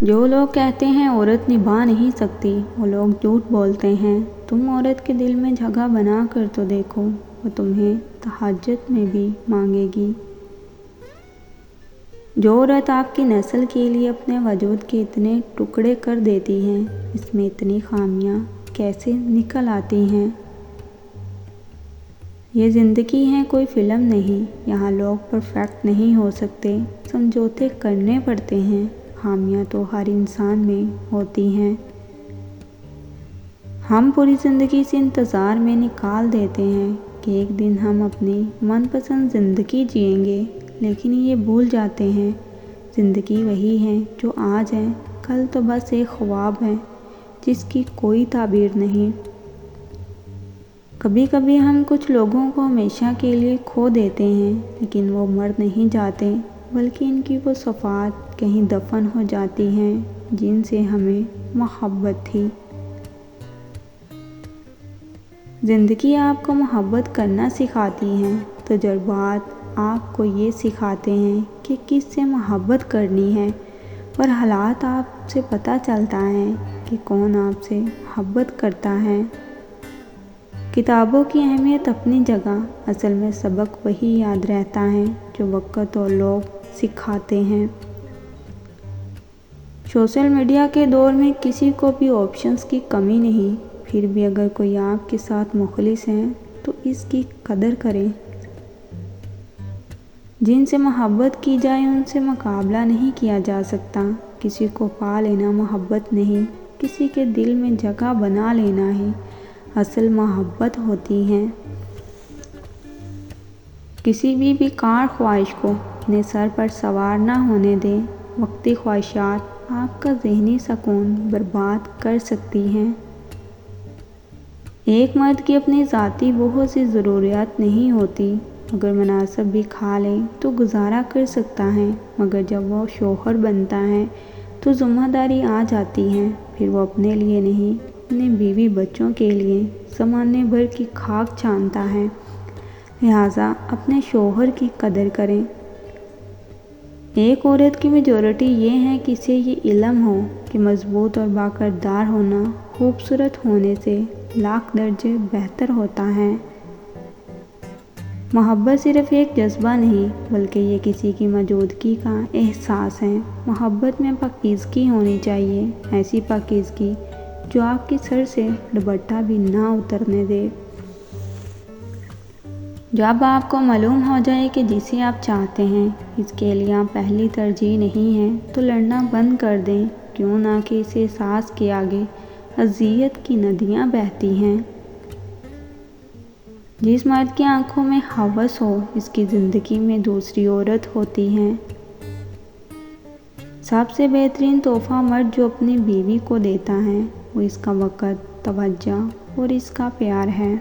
جو لوگ کہتے ہیں عورت نبھا نہیں سکتی وہ لوگ جھوٹ بولتے ہیں۔ تم عورت کے دل میں جگہ بنا کر تو دیکھو، وہ تمہیں تہجد میں بھی مانگے گی۔ جو عورت آپ کی نسل کے لیے اپنے وجود کے اتنے ٹکڑے کر دیتی ہے، اس میں اتنی خامیاں کیسے نکل آتی ہیں؟ یہ زندگی ہے، کوئی فلم نہیں۔ یہاں لوگ پرفیکٹ نہیں ہو سکتے، سمجھوتے کرنے پڑتے ہیں۔ خامیاں تو ہر انسان میں ہوتی ہیں۔ ہم پوری زندگی سے انتظار میں نکال دیتے ہیں کہ ایک دن ہم اپنی من پسند زندگی جئیں گے، لیکن یہ بھول جاتے ہیں زندگی وہی ہے جو آج ہے، کل تو بس ایک خواب ہے جس کی کوئی تعبیر نہیں۔ کبھی کبھی ہم کچھ لوگوں کو ہمیشہ کے لیے کھو دیتے ہیں، لیکن وہ مر نہیں جاتے، بلکہ ان کی وہ صفات کہیں دفن ہو جاتی ہیں جن سے ہمیں محبت تھی۔ زندگی آپ کو محبت کرنا سکھاتی ہے، تجربات آپ کو یہ سکھاتے ہیں کہ کس سے محبت کرنی ہے، اور حالات آپ سے پتہ چلتا ہے کہ کون آپ سے محبت کرتا ہے۔ کتابوں کی اہمیت اپنی جگہ، اصل میں سبق وہی یاد رہتا ہے جو وقت اور لوگ سکھاتے ہیں۔ سوشل میڈیا کے دور میں کسی کو بھی آپشنز کی کمی نہیں، پھر بھی اگر کوئی آپ کے ساتھ مخلص ہے تو اس کی قدر کریں۔ جن سے محبت کی جائے ان سے مقابلہ نہیں کیا جا سکتا۔ کسی کو پا لینا محبت نہیں، کسی کے دل میں جگہ بنا لینا ہی اصل محبت ہوتی ہے۔ کسی بھی بیکار خواہش کو اپنے سر پر سوار نہ ہونے دیں۔ وقتی خواہشات آپ کا ذہنی سکون برباد کر سکتی ہیں۔ ایک مرد کی اپنی ذاتی بہت سی ضروریات نہیں ہوتی، اگر مناسب بھی کھا لے تو گزارا کر سکتا ہے، مگر جب وہ شوہر بنتا ہے تو ذمہ داری آ جاتی ہے، پھر وہ اپنے لیے نہیں، اپنے بیوی بچوں کے لیے زمانے بھر کی خاک چھانتا ہے۔ لہٰذا اپنے شوہر کی قدر کریں۔ ایک عورت کی میجورٹی یہ ہے کہ اسے یہ علم ہو کہ مضبوط اور باکردار ہونا خوبصورت ہونے سے لاکھ درجے بہتر ہوتا ہے۔ محبت صرف ایک جذبہ نہیں، بلکہ یہ کسی کی موجودگی کا احساس ہے۔ محبت میں پاکیزگی ہونی چاہیے، ایسی پاکیزگی جو آپ کے سر سے دوپٹہ بھی نہ اترنے دے۔ جب آپ کو معلوم ہو جائے کہ جسے آپ چاہتے ہیں اس کے لیے آپ پہلی ترجیح نہیں ہیں تو لڑنا بند کر دیں، کیوں نہ کہ اس احساس کے آگے اذیت کی ندیاں بہتی ہیں۔ جس مرد کی آنکھوں میں ہوس ہو اس کی زندگی میں دوسری عورت ہوتی ہے۔ سب سے بہترین تحفہ مرد جو اپنی بیوی کو دیتا ہے وہ اس کا وقت، توجہ اور اس کا پیار ہے۔